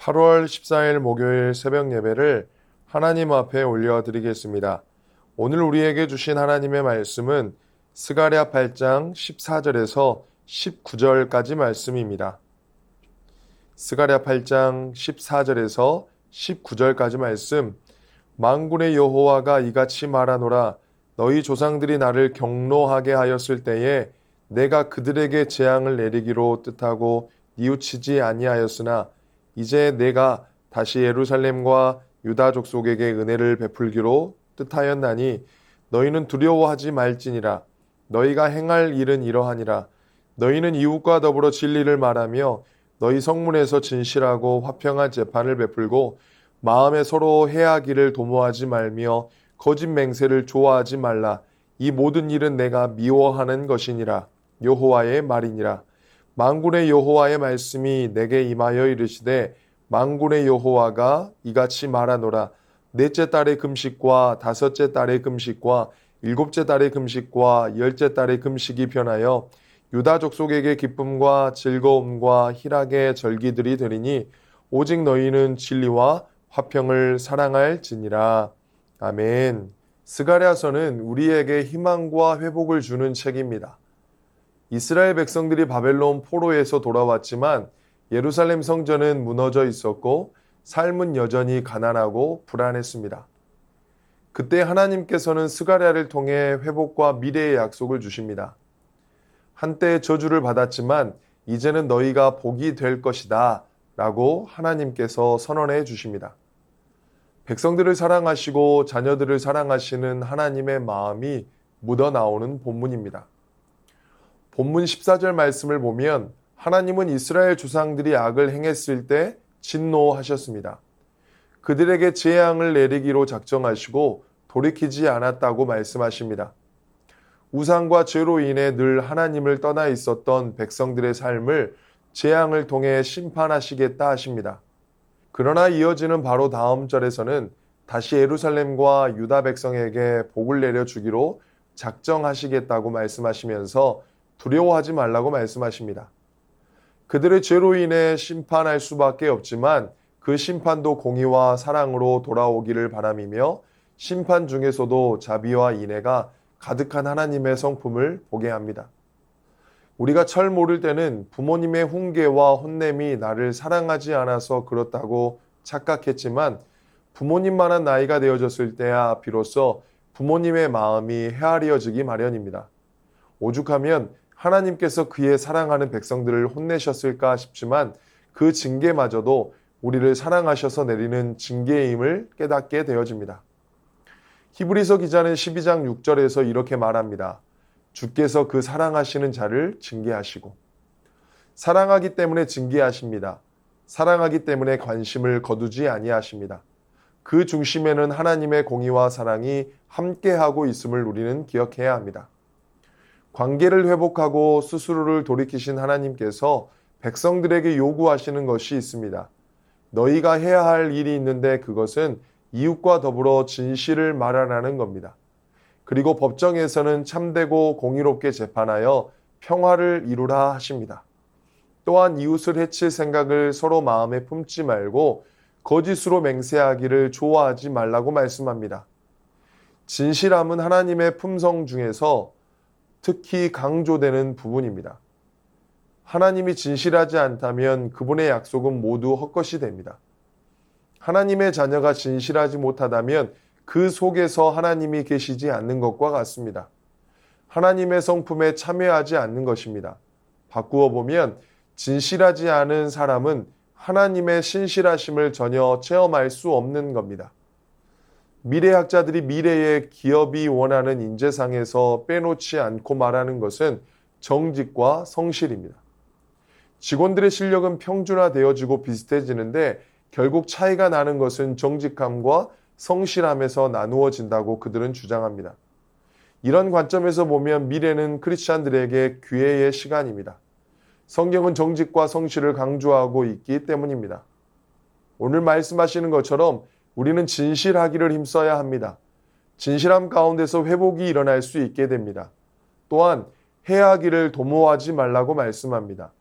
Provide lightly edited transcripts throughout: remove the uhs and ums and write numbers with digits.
8월 14일 목요일 새벽 예배를 하나님 앞에 올려드리겠습니다. 오늘 우리에게 주신 하나님의 말씀은 스가랴 8장 14절에서 19절까지 말씀입니다. 스가랴 8장 14절에서 19절까지 말씀. 만군의 여호와가 이같이 말하노라. 너희 조상들이 나를 경노하게 하였을 때에 내가 그들에게 재앙을 내리기로 뜻하고 뉘우치지 아니하였으나 이제 내가 다시 예루살렘과 유다 족속에게 은혜를 베풀기로 뜻하였나니 너희는 두려워하지 말지니라. 너희가 행할 일은 이러하니라. 너희는 이웃과 더불어 진리를 말하며 너희 성문에서 진실하고 화평한 재판을 베풀고 마음에 서로 해하기를 도모하지 말며 거짓 맹세를 좋아하지 말라. 이 모든 일은 내가 미워하는 것이니라. 여호와의 말이니라. 만군의 여호와의 말씀이 내게 임하여 이르시되 만군의 여호와가 이같이 말하노라. 넷째 달의 금식과 다섯째 달의 금식과 일곱째 달의 금식과 열째 달의 금식이 변하여 유다 족속에게 기쁨과 즐거움과 희락의 절기들이 되리니 오직 너희는 진리와 화평을 사랑할지니라. 아멘. 스가랴서는 우리에게 희망과 회복을 주는 책입니다. 이스라엘 백성들이 바벨론 포로에서 돌아왔지만 예루살렘 성전은 무너져 있었고 삶은 여전히 가난하고 불안했습니다. 그때 하나님께서는 스가랴를 통해 회복과 미래의 약속을 주십니다. 한때 저주를 받았지만 이제는 너희가 복이 될 것이다 라고 하나님께서 선언해 주십니다. 백성들을 사랑하시고 자녀들을 사랑하시는 하나님의 마음이 묻어나오는 본문입니다. 본문 14절 말씀을 보면 하나님은 이스라엘 조상들이 악을 행했을 때 진노하셨습니다. 그들에게 재앙을 내리기로 작정하시고 돌이키지 않았다고 말씀하십니다. 우상과 죄로 인해 늘 하나님을 떠나 있었던 백성들의 삶을 재앙을 통해 심판하시겠다 하십니다. 그러나 이어지는 바로 다음 절에서는 다시 예루살렘과 유다 백성에게 복을 내려주기로 작정하시겠다고 말씀하시면서 두려워하지 말라고 말씀하십니다. 그들의 죄로 인해 심판할 수밖에 없지만 그 심판도 공의와 사랑으로 돌아오기를 바람이며 심판 중에서도 자비와 인애가 가득한 하나님의 성품을 보게 합니다. 우리가 철 모를 때는 부모님의 훈계와 혼냄이 나를 사랑하지 않아서 그렇다고 착각했지만 부모님만한 나이가 되어졌을 때야 비로소 부모님의 마음이 헤아려지기 마련입니다. 오죽하면 하나님께서 그의 사랑하는 백성들을 혼내셨을까 싶지만 그 징계마저도 우리를 사랑하셔서 내리는 징계임을 깨닫게 되어집니다. 히브리서 기자는 12장 6절에서 이렇게 말합니다. 주께서 그 사랑하시는 자를 징계하시고 사랑하기 때문에 징계하십니다. 사랑하기 때문에 관심을 거두지 아니하십니다. 그 중심에는 하나님의 공의와 사랑이 함께하고 있음을 우리는 기억해야 합니다. 관계를 회복하고 스스로를 돌이키신 하나님께서 백성들에게 요구하시는 것이 있습니다. 너희가 해야 할 일이 있는데 그것은 이웃과 더불어 진실을 말하라는 겁니다. 그리고 법정에서는 참되고 공의롭게 재판하여 평화를 이루라 하십니다. 또한 이웃을 해칠 생각을 서로 마음에 품지 말고 거짓으로 맹세하기를 좋아하지 말라고 말씀합니다. 진실함은 하나님의 품성 중에서 특히 강조되는 부분입니다. 하나님이 진실하지 않다면 그분의 약속은 모두 헛것이 됩니다. 하나님의 자녀가 진실하지 못하다면 그 속에서 하나님이 계시지 않는 것과 같습니다. 하나님의 성품에 참여하지 않는 것입니다. 바꾸어 보면 진실하지 않은 사람은 하나님의 신실하심을 전혀 체험할 수 없는 겁니다. 미래학자들이 미래의 기업이 원하는 인재상에서 빼놓지 않고 말하는 것은 정직과 성실입니다. 직원들의 실력은 평준화되어지고 비슷해지는데 결국 차이가 나는 것은 정직함과 성실함에서 나누어진다고 그들은 주장합니다. 이런 관점에서 보면 미래는 크리스찬들에게 기회의 시간입니다. 성경은 정직과 성실을 강조하고 있기 때문입니다. 오늘 말씀하시는 것처럼 우리는 진실하기를 힘써야 합니다. 진실함 가운데서 회복이 일어날 수 있게 됩니다. 또한 해하기를 도모하지 말라고 말씀합니다.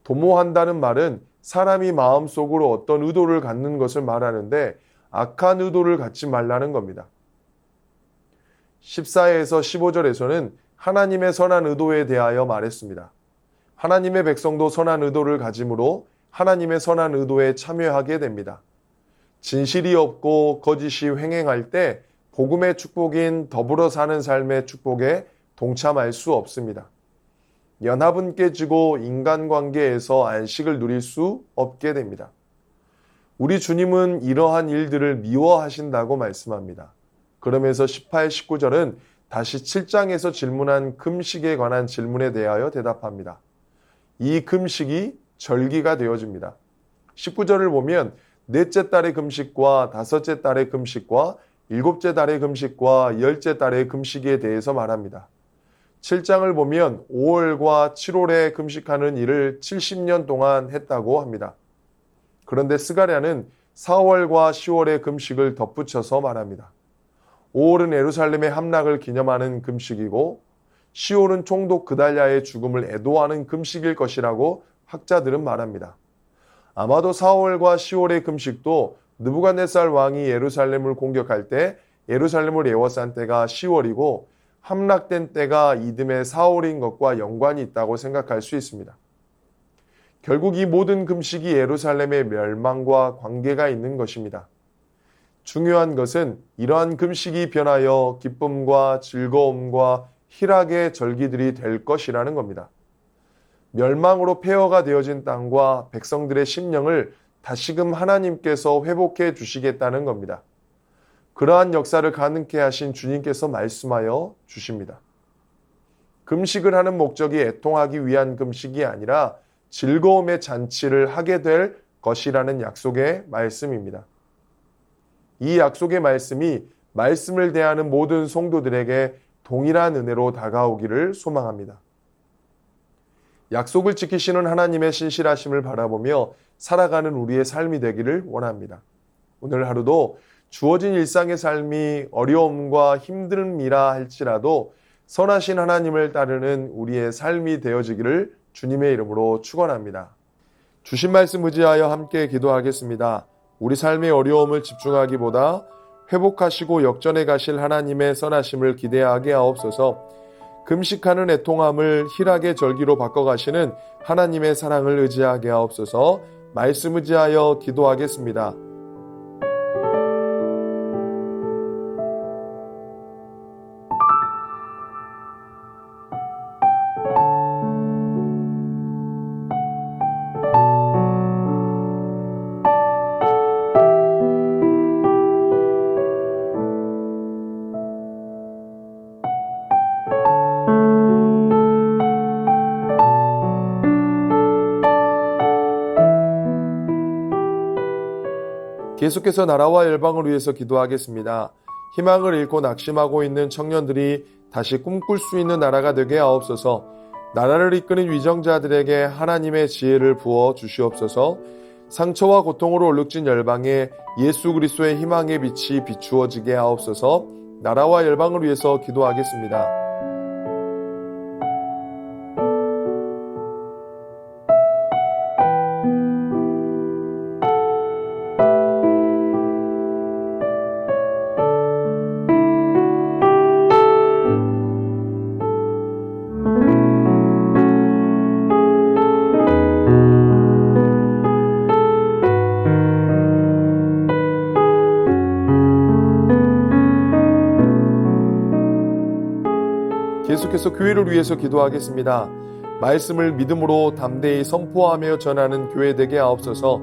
도모한다는 말은 사람이 마음속으로 어떤 의도를 갖는 것을 말하는데 악한 의도를 갖지 말라는 겁니다. 14에서 15절에서는 하나님의 선한 의도에 대하여 말했습니다. 하나님의 백성도 선한 의도를 가짐으로 하나님의 선한 의도에 참여하게 됩니다. 진실이 없고 거짓이 횡행할 때 복음의 축복인 더불어 사는 삶의 축복에 동참할 수 없습니다. 연합은 깨지고 인간관계에서 안식을 누릴 수 없게 됩니다. 우리 주님은 이러한 일들을 미워하신다고 말씀합니다. 그러면서 18, 19절은 다시 7장에서 질문한 금식에 관한 질문에 대하여 대답합니다. 이 금식이 절기가 되어집니다. 19절을 보면 넷째 달의 금식과 다섯째 달의 금식과 일곱째 달의 금식과 열째 달의 금식에 대해서 말합니다. 7장을 보면 5월과 7월에 금식하는 일을 70년 동안 했다고 합니다. 그런데 스가랴는 4월과 10월의 금식을 덧붙여서 말합니다. 5월은 예루살렘의 함락을 기념하는 금식이고 10월은 총독 그달랴의 죽음을 애도하는 금식일 것이라고 학자들은 말합니다. 아마도 4월과 10월의 금식도 느부갓네살 왕이 예루살렘을 공격할 때 예루살렘을 에워싼 때가 10월이고 함락된 때가 이듬해 4월인 것과 연관이 있다고 생각할 수 있습니다. 결국 이 모든 금식이 예루살렘의 멸망과 관계가 있는 것입니다. 중요한 것은 이러한 금식이 변하여 기쁨과 즐거움과 희락의 절기들이 될 것이라는 겁니다. 멸망으로 폐허가 되어진 땅과 백성들의 심령을 다시금 하나님께서 회복해 주시겠다는 겁니다. 그러한 역사를 가능케 하신 주님께서 말씀하여 주십니다. 금식을 하는 목적이 애통하기 위한 금식이 아니라 즐거움의 잔치를 하게 될 것이라는 약속의 말씀입니다. 이 약속의 말씀이 말씀을 대하는 모든 성도들에게 동일한 은혜로 다가오기를 소망합니다. 약속을 지키시는 하나님의 신실하심을 바라보며 살아가는 우리의 삶이 되기를 원합니다. 오늘 하루도 주어진 일상의 삶이 어려움과 힘듦이라 할지라도 선하신 하나님을 따르는 우리의 삶이 되어지기를 주님의 이름으로 축원합니다. 주신 말씀 의지하여 함께 기도하겠습니다. 우리 삶의 어려움을 집중하기보다 회복하시고 역전해 가실 하나님의 선하심을 기대하게 하옵소서. 금식하는 애통함을 희락의 절기로 바꿔가시는 하나님의 사랑을 의지하게 하옵소서. 말씀 의지하여 기도하겠습니다. 계속해서 나라와 열방을 위해서 기도하겠습니다. 희망을 잃고 낙심하고 있는 청년들이 다시 꿈꿀 수 있는 나라가 되게 하옵소서. 나라를 이끄는 위정자들에게 하나님의 지혜를 부어 주시옵소서. 상처와 고통으로 얼룩진 열방에 예수 그리스도의 희망의 빛이 비추어지게 하옵소서. 나라와 열방을 위해서 기도하겠습니다. 계속해서 교회를 위해서 기도하겠습니다. 말씀을 믿음으로 담대히 선포하며 전하는 교회 되게 하옵소서.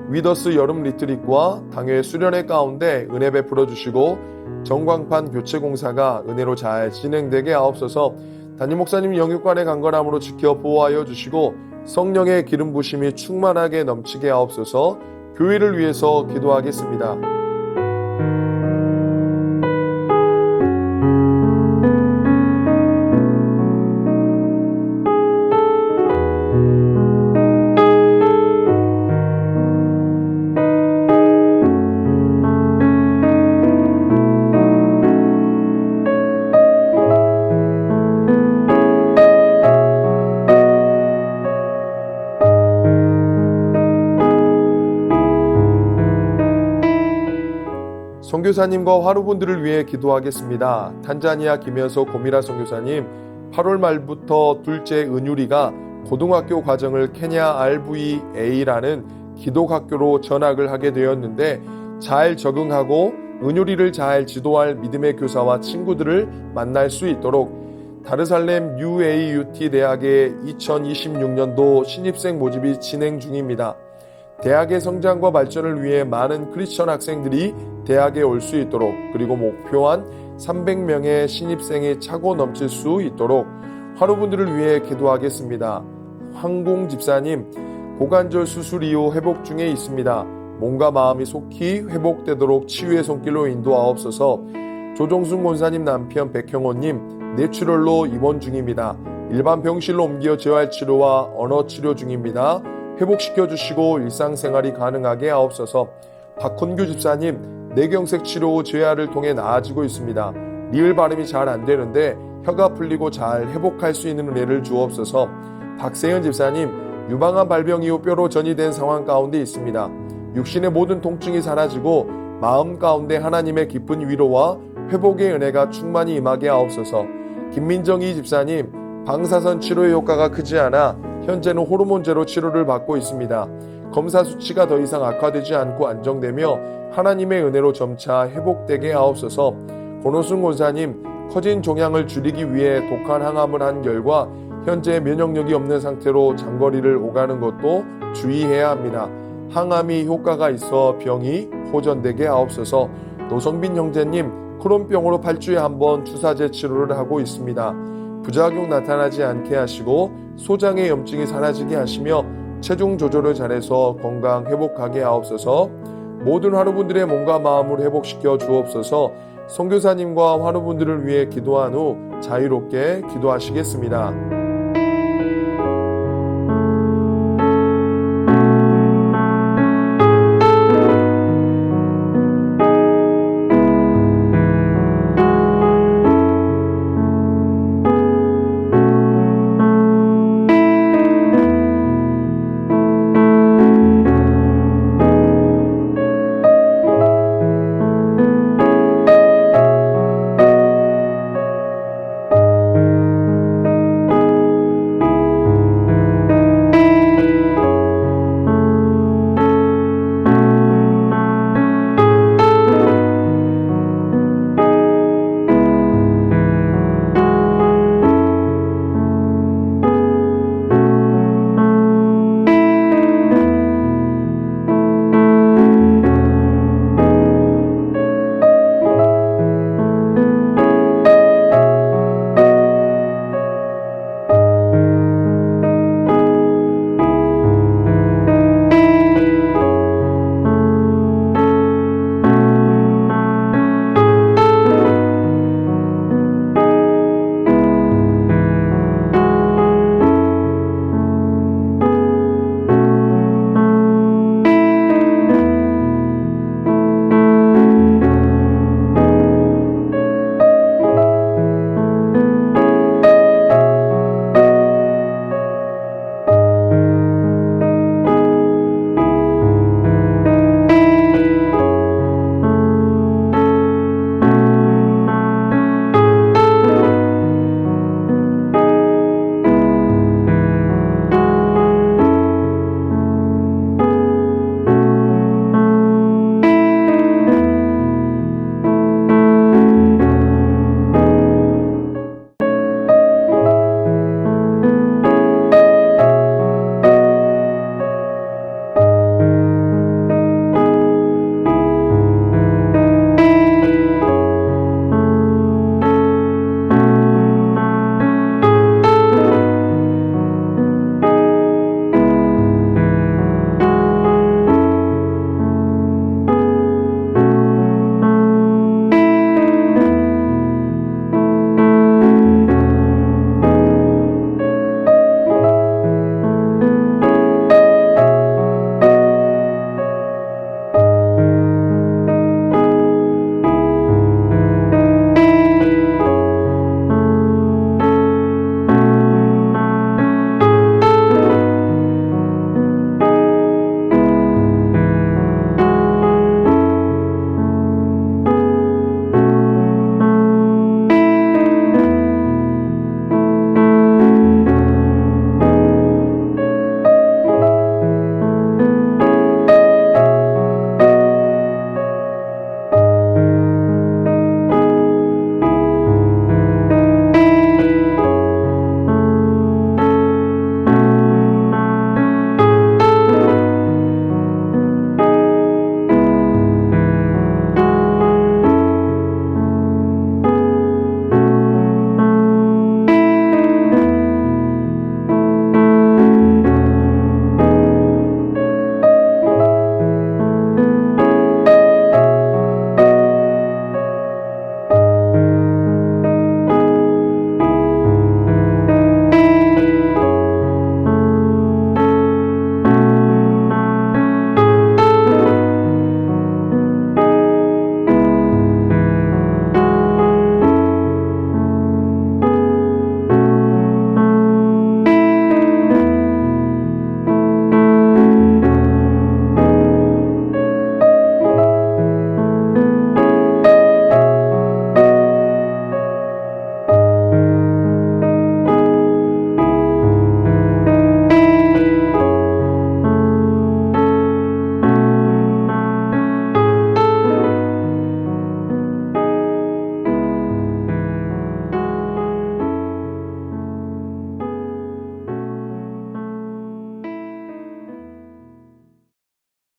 위더스 여름 리트릿과 당회 수련회 가운데 은혜 베풀어 주시고 전광판 교체 공사가 은혜로 잘 진행되게 하옵소서. 담임 목사님 영육간의 강건함으로 지켜 보호하여 주시고 성령의 기름 부심이 충만하게 넘치게 하옵소서. 교회를 위해서 기도하겠습니다. 선교사님과 화루분들을 위해 기도하겠습니다. 탄자니아 김현석 고미라 선교사님, 8월 말부터 둘째 은유리가 고등학교 과정을 케냐 RVA라는 기독학교로 전학을 하게 되었는데 잘 적응하고 은유리를 잘 지도할 믿음의 교사와 친구들을 만날 수 있도록 다르살렘 UAUT 대학의 2026년도 신입생 모집이 진행 중입니다. 대학의 성장과 발전을 위해 많은 크리스천 학생들이 대학에 올 수 있도록, 그리고 목표한 300명의 신입생이 차고 넘칠 수 있도록 화루분들을 위해 기도하겠습니다. 황공 집사님, 고관절 수술 이후 회복 중에 있습니다. 몸과 마음이 속히 회복되도록 치유의 손길로 인도하옵소서. 조종순 권사님 남편 백형호님, 뇌출혈로 입원 중입니다. 일반 병실로 옮겨 재활치료와 언어치료 중입니다. 회복시켜 주시고 일상생활이 가능하게 하옵소서. 박훈규 집사님, 뇌경색 치료 후 재활을 통해 나아지고 있습니다. 리을 발음이 잘 안 되는데 혀가 풀리고 잘 회복할 수 있는 은혜를 주옵소서. 박세현 집사님, 유방암 발병 이후 뼈로 전이된 상황 가운데 있습니다. 육신의 모든 통증이 사라지고 마음 가운데 하나님의 깊은 위로와 회복의 은혜가 충만히 임하게 하옵소서. 김민정희 집사님, 방사선 치료의 효과가 크지 않아 현재는 호르몬제로 치료를 받고 있습니다. 검사 수치가 더 이상 악화되지 않고 안정되며 하나님의 은혜로 점차 회복되게 하옵소서. 권호순 권사님, 커진 종양을 줄이기 위해 독한 항암을 한 결과 현재 면역력이 없는 상태로 장거리를 오가는 것도 주의해야 합니다. 항암이 효과가 있어 병이 호전되게 하옵소서. 노성빈 형제님, 크론병으로 8주에 한 번 주사제 치료를 하고 있습니다. 부작용 나타나지 않게 하시고 소장의 염증이 사라지게 하시며 체중 조절을 잘해서 건강 회복하게 하옵소서. 모든 화루분들의 몸과 마음을 회복시켜 주옵소서. 선교사님과 화루분들을 위해 기도한 후 자유롭게 기도하시겠습니다.